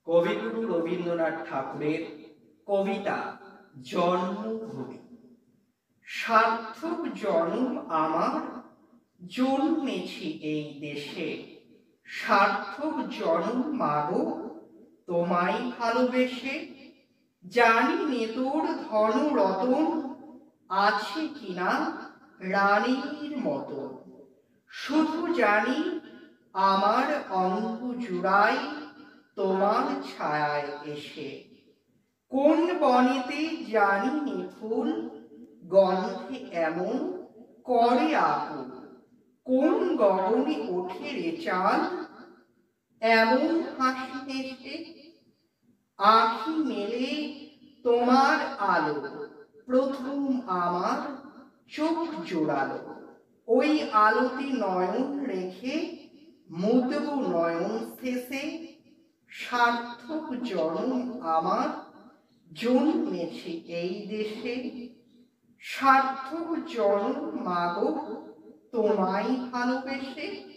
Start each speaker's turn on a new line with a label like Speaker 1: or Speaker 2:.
Speaker 1: কবিগুরু রবীন্দ্রনাথ ঠাকুরের কবিতা জন্মভূমি। সার্থক জন্ম আমার, জন্মেছি এই দেশে। সার্থক জন্ম মাগো, তোমায় ভালোবেসে। জানি নে তোর ধন রতন আছে কিনা রানীর মতো। শুধু জানি আমার অঙ্গ জুড়াই তোমার ছায়ায় এসে। কোন বনেতে জানি নে ফুল গন্ধে এমন করে আকুল। কোন গগনে ওঠে রে চাঁদ এমন হাসি হেসে। আঁখি মেলে তোমার আলো, প্রথম আমার চোখ জোড়ালো। ওই আলোতে নয়ন রেখে মুদব নয়ন শেষে। সার্থক জন্ম আমার, জন্মেছি এই দেশে। সার্থক জন্ম মাগো, তোমায় ভালোবেসে।